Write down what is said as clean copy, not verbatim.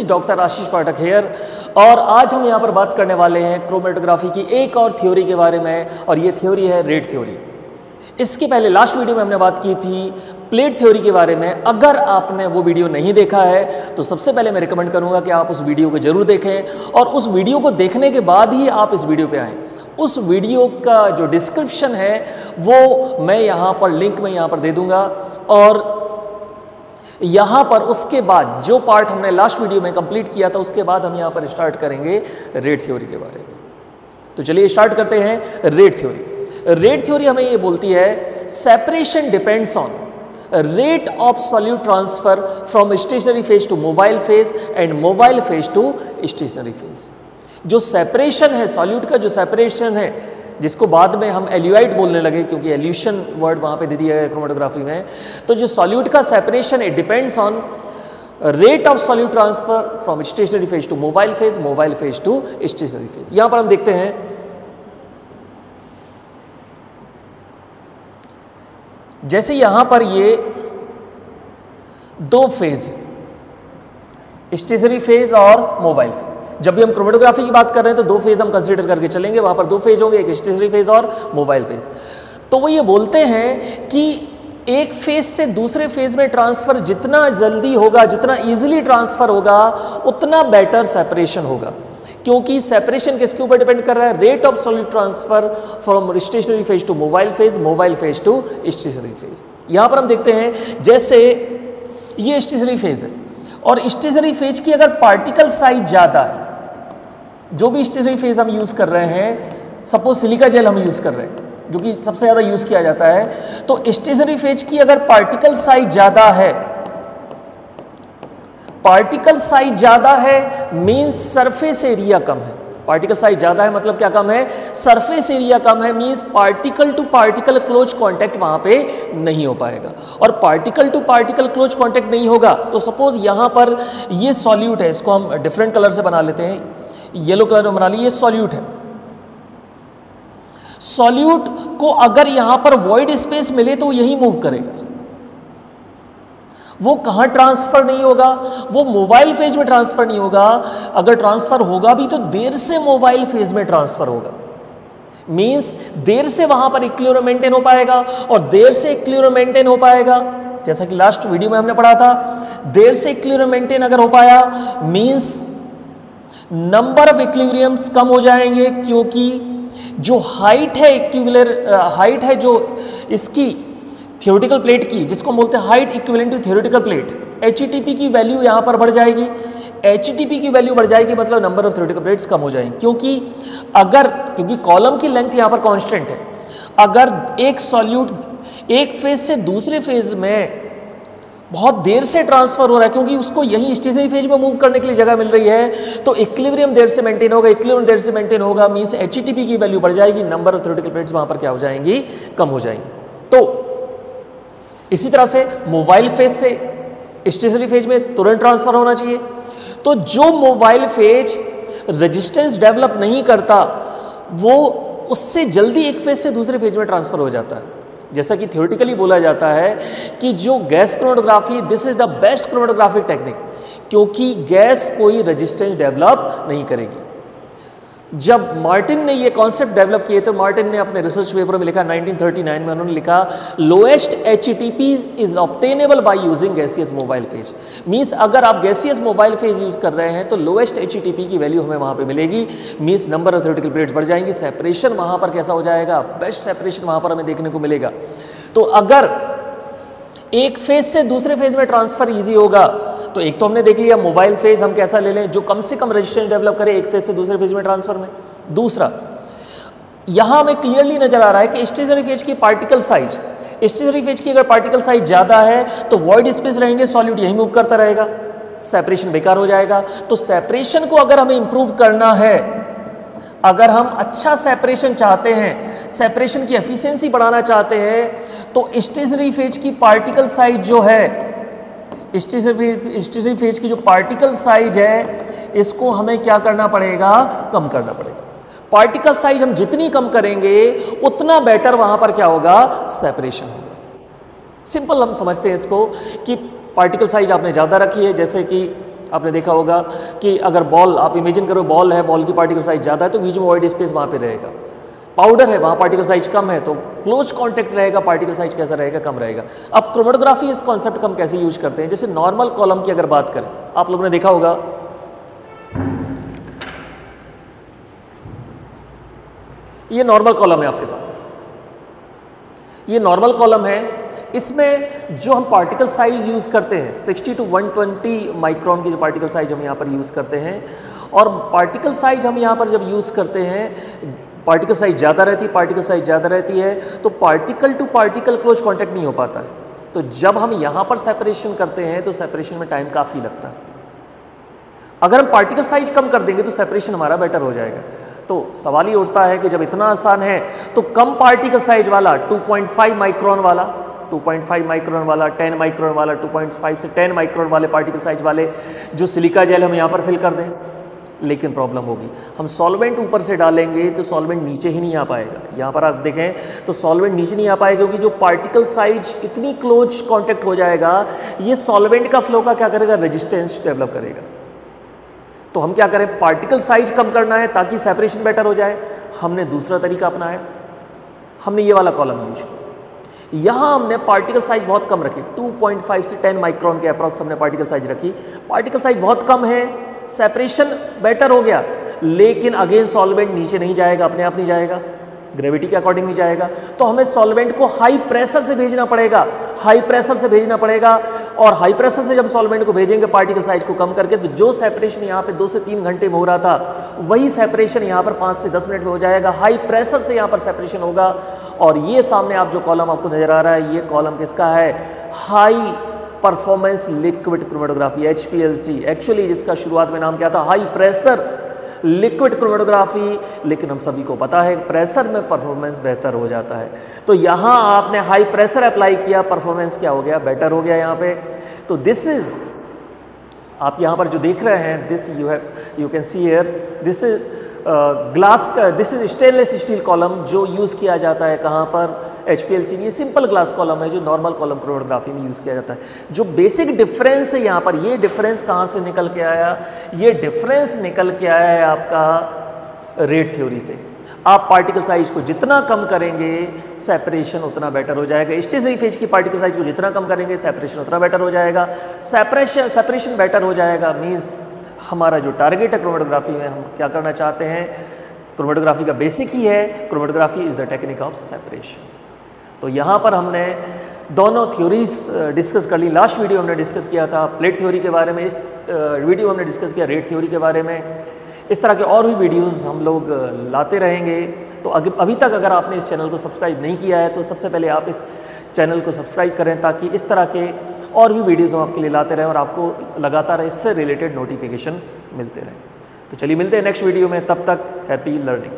Is doctor Ashish Pathak here और आज हम यहाँ पर बात करने वाले हैं क्रोमेटोग्राफी की एक और थ्योरी के बारे में और ये थ्योरी है रेट थ्योरी। इसके पहले लास्ट वीडियो में हमने बात की थी प्लेट थ्योरी के बारे में। अगर आपने वो वीडियो नहीं देखा है तो सबसे पहले मैं रिकमेंड करूंगा कि आप उस वीडियो को जरूर देखें और उस वीडियो को देखने के बाद ही आप इस वीडियो पे आएँ। उस वीडियो का जो डिस्क्रिप्शन है वो मैं यहाँ पर लिंक में यहाँ पर दे दूंगा और यहाँ पर उसके बाद जो पार्ट हमने लास्ट वीडियो में कंप्लीट किया था उसके बाद हम यहाँ पर स्टार्ट करेंगे रेट थ्योरी के बारे में। तो चलिए स्टार्ट करते हैं रेट थ्योरी। रेट थ्योरी हमें ये बोलती है separation depends on rate of solute transfer from stationary phase two mobile phase and mobile phase two stationary phase. जो सेपरेशन है सॉल्यूट का, जो सेपरेशन है जिसको बाद में हम एल्यूआइड बोलने लगे क्योंकि एल्यूशन वर्ड वहाँ पे दे दिया है क्रोमेटोग्राफी में, तो जो सॉल्यूट का separation it depends on rate of solute transfer from stationary phase two mobile phase two stationary phase. यहाँ पर हम देखते हैं जैसे यहाँ पर ये दो फेज स्टेशनरी फेज और मोबाइल फेज। जब भी हम क्रोमेटोग्राफी की बात कर रहे हैं तो दो फेज हम कंसीडर करके चलेंगे, वहां पर दो फेज होंगे, एक स्टेशनरी फेज और मोबाइल फेज। तो वो ये बोलते हैं कि एक फेज से दूसरे फेज में ट्रांसफर जितना जल्दी होगा, जितना इजीली ट्रांसफर होगा, उतना बेटर सेपरेशन होगा। क्योंकि सेपरेशन किसके ऊपर डिपेंड कर रहा है? Rate of solute transfer from stationary phase two mobile phase two stationary phase. यहां पर हम देखते हैं जैसे ये स्टेशनरी फेज है और स्टेशनरी फेज की अगर पार्टिकल साइज ज्यादा है, जो भी स्टेशनरी फेज हम यूज कर रहे हैं, सपोज सिलिका जेल हम यूज कर रहे हैं जो कि सबसे ज्यादा यूज किया जाता है, तो स्टेशनरी फेज की अगर पार्टिकल साइज ज्यादा है मींस सरफेस एरिया कम है। पार्टिकल साइज ज्यादा है मतलब क्या कम है? सरफेस एरिया कम है, means particle to particle close contact वहां पे नहीं हो पाएगा। और particle to particle close contact नहीं होगा तो सपोज यहां पर ये सॉल्यूट है, इसको हम डिफरेंट कलर से बना लेते हैं, येलो कलर में बना ली, ये सॉल्यूट है। सॉल्यूट को अगर यहां पर वॉइड स्पेस मिले तो यही मूव करेगा, वो कहां ट्रांसफर नहीं होगा? वो मोबाइल फेज में ट्रांसफर नहीं होगा। अगर ट्रांसफर होगा भी तो देर से मोबाइल फेज में ट्रांसफर होगा, मींस देर से वहां पर इक्विलिब्रियम मेंटेन हो पाएगा और देर से इक्विलिब्रियम मेंटेन हो पाएगा। जैसा कि लास्ट वीडियो में हमने पढ़ा था, देर से इक्विलिब्रियम मेंटेन अगर हो पाया मींस नंबर ऑफ इक्विलिब्रियम्स कम हो जाएंगे, क्योंकि जो हाइट है जो इसकी थ्योरेटिकल प्लेट की, जिसको बोलते हैं height equivalent to theoretical plate, HTP की वैल्यू यहां पर बढ़ जाएगी। HTP की वैल्यू बढ़ जाएगी मतलब नंबर ऑफ थ्योरेटिकल प्लेट्स कम हो जाएंगी, क्योंकि कॉलम की लेंथ यहां पर कांस्टेंट है। अगर एक सॉल्यूट एक फेज से दूसरे फेज में बहुत देर से ट्रांसफर हो रहा है क्योंकि उसको यही स्टेशनरी फेज में मूव करने के लिए जगह मिल रही है, तो इक्विलिब्रियम देर से मेंटेन होगा, मींस HTP की वैल्यू बढ़ जाएगी, नंबर ऑफ थ्योरेटिकल प्लेट्स वहां पर क्या हो जाएंगी? कम हो जाएंगी। तो इसी तरह से मोबाइल फेज से स्टेशनरी फेज में तुरंत ट्रांसफर होना चाहिए। तो जो मोबाइल फेज रेजिस्टेंस डेवलप नहीं करता वो उससे जल्दी एक फेज से दूसरे फेज में ट्रांसफर हो जाता है। जैसा कि थ्योरेटिकली बोला जाता है कि जो gas chromatography, this is the best chromatographic technique, क्योंकि गैस कोई रेजिस्टेंस डेवलप नहीं करेगी। जब मार्टिन ने ये कॉन्सेप्ट डेवलप किए तो मार्टिन ने अपने रिसर्च पेपर में लिखा 1939 में, उन्होंने लिखा lowest HTP is obtainable by using gaseous mobile phase. मींस अगर आप गैसियस मोबाइल फेज यूज कर रहे हैं तो लोएस्ट HTP की वैल्यू हमें वहां पे मिलेगी, means number of theoretical plates बढ़ जाएंगी, सेपरेशन वहां पर कैसा हो जाएगा? बेस्ट सेपरेशन वहां पर हमें देखने को मिलेगा। तो अगर एक फेज से दूसरे फेज में ट्रांसफर ईजी होगा तो एक तो हमने देख लिया मोबाइल फेज हम कैसा ले लें जो कम से कम रेजिस्टेंस डेवलप करे एक फेज से दूसरे फेज में ट्रांसफर में। दूसरा, यहां हमें क्लियरली नजर आ रहा है कि स्टेशनरी फेज की पार्टिकल साइज, स्टेशनरी फेज की अगर पार्टिकल साइज ज्यादा है तो वॉइड स्पेस रहेंगे, सॉल्यूट यही मूव करता रहेगा, सेपरेशन बेकार हो जाएगा। तो सेपरेशन को अगर हमें इंप्रूव करना है, अगर हम अच्छा सेपरेशन चाहते हैं, सेपरेशन की एफिशिएंसी बढ़ाना चाहते हैं, तो स्टेशनरी फेज की पार्टिकल साइज जो है, स्टेशनरी फेज की जो पार्टिकल साइज है इसको हमें क्या करना पड़ेगा? कम करना पड़ेगा। पार्टिकल साइज हम जितनी कम करेंगे उतना बेटर वहां पर क्या होगा? सेपरेशन होगा। सिंपल हम समझते हैं इसको कि पार्टिकल साइज आपने ज़्यादा रखी है, जैसे कि आपने देखा होगा कि अगर बॉल, आप इमेजिन करो बॉल है, बॉल की पार्टिकल साइज ज़्यादा है तो बीच में वॉइड स्पेस वहाँ पे रहेगा। पाउडर है, वहाँ पार्टिकल साइज कम है तो क्लोज कॉन्टैक्ट रहेगा, पार्टिकल साइज कैसा रहेगा, कम रहेगा। अब क्रोमेटोग्राफी इस कॉन्सेप्ट को हम कैसे यूज करते हैं, जैसे नॉर्मल कॉलम की अगर बात करें, आप लोगों ने देखा होगा ये नॉर्मल कॉलम है आपके साथ, ये नॉर्मल कॉलम है। इसमें जो हम पार्टिकल साइज यूज़ करते हैं 60 to 120 माइक्रोन की जो पार्टिकल साइज हम यहाँ पर यूज़ करते हैं, और पार्टिकल साइज हम यहाँ पर जब यूज़ करते हैं, पार्टिकल साइज ज़्यादा रहती है, पार्टिकल साइज ज़्यादा रहती है तो particle to particle close contact नहीं हो पाता है। तो जब हम यहाँ पर सेपरेशन करते हैं तो सेपरेशन में टाइम काफ़ी लगता है। अगर हम पार्टिकल साइज कम कर देंगे तो सेपरेशन हमारा बेटर हो जाएगा। तो सवाल ही उठता है कि जब इतना आसान है तो कम पार्टिकल साइज वाला 2.5 माइक्रोन वाला, 2.5 माइक्रोन वाला, 10 माइक्रोन वाला, 2.5 से 10 माइक्रोन वाले पार्टिकल साइज वाले जो सिलिका जेल हम यहाँ पर फिल कर दें। लेकिन प्रॉब्लम होगी, हम सॉल्वेंट ऊपर से डालेंगे तो सॉल्वेंट नीचे ही नहीं आ पाएगा। यहाँ पर आप देखें तो सॉल्वेंट नीचे नहीं आ पाएगा क्योंकि जो पार्टिकल साइज इतनी क्लोज कांटेक्ट हो जाएगा, ये सॉल्वेंट का फ्लो का क्या करेगा, रेजिस्टेंस डेवलप करेगा। तो हम क्या करें, पार्टिकल साइज कम करना है ताकि सेपरेशन बेटर हो जाए, हमने दूसरा तरीका अपनाया, हमने ये वाला कॉलम यूज किया। यहाँ हमने पार्टिकल साइज बहुत कम रखी, 2.5 से 10 माइक्रोन के अप्रॉक्स हमने पार्टिकल साइज रखी। पार्टिकल साइज बहुत कम है, सेपरेशन बेटर हो गया, लेकिन अगेन सॉल्वेंट नीचे नहीं जाएगा, अपने आप नहीं जाएगा, ग्रेविटी के अकॉर्डिंग नहीं जाएगा। तो हमें सॉल्वेंट को हाई प्रेशर से भेजना पड़ेगा, हाई प्रेशर से भेजना पड़ेगा। और हाई प्रेशर से जब सॉल्वेंट को भेजेंगे पार्टिकल साइज को कम करके, तो जो सेपरेशन यहाँ पे 2 से 3 घंटे में हो रहा था, वही सेपरेशन यहाँ पर 5 से 10 मिनट में हो जाएगा। हाई प्रेशर से यहाँ पर सेपरेशन होगा। और ये सामने आप जो कॉलम आपको नजर आ रहा है, ये कॉलम किसका है, high performance liquid chromatography, HPLC। Actually इसका शुरुआत में नाम क्या था, हाई प्रेशर लिक्विड क्रोमेटोग्राफी। लेकिन हम सभी को पता है प्रेशर में परफॉर्मेंस बेहतर हो जाता है। तो यहाँ आपने हाई प्रेशर अप्लाई किया, परफॉर्मेंस क्या हो गया, बेटर हो गया यहाँ पे। तो दिस इज, आप यहाँ पर जो देख रहे हैं, this you can see here, this is glass का, this is stainless steel column जो यूज़ किया जाता है कहाँ पर, HPLC। ये सिंपल ग्लास कॉलम है जो नॉर्मल कॉलम क्रोमेटोग्राफी में यूज़ किया जाता है। जो बेसिक डिफरेंस है यहाँ पर, ये डिफरेंस कहाँ से निकल के आया, ये डिफरेंस निकल के आया है आपका रेट थ्योरी से। आप पार्टिकल साइज को जितना कम करेंगे सेपरेशन उतना बेटर हो जाएगा। स्टेशनरी फेज की पार्टिकल साइज को जितना कम करेंगे सेपरेशन उतना बेटर हो जाएगा। सेपरेशन बेटर हो जाएगा मीन्स हमारा जो टारगेट है क्रोमेटोग्राफी में, हम क्या करना चाहते हैं, क्रोमेटोग्राफी का बेसिक ही है, chromatography is the technique of separation. तो यहाँ पर हमने दोनों थ्योरीज डिस्कस कर ली। लास्ट वीडियो हमने डिस्कस किया था प्लेट थ्योरी के बारे में, इस वीडियो हमने डिस्कस किया रेट थ्योरी के बारे में। इस तरह के और भी वीडियोस हम लोग लाते रहेंगे। तो अभी तक अगर आपने इस चैनल को सब्सक्राइब नहीं किया है तो सबसे पहले आप इस चैनल को सब्सक्राइब करें ताकि इस तरह के और भी वीडियोस हम आपके लिए लाते रहें और आपको लगातार इससे रिलेटेड नोटिफिकेशन मिलते रहें। तो चलिए मिलते हैं नेक्स्ट वीडियो में, तब तक हैप्पी लर्निंग।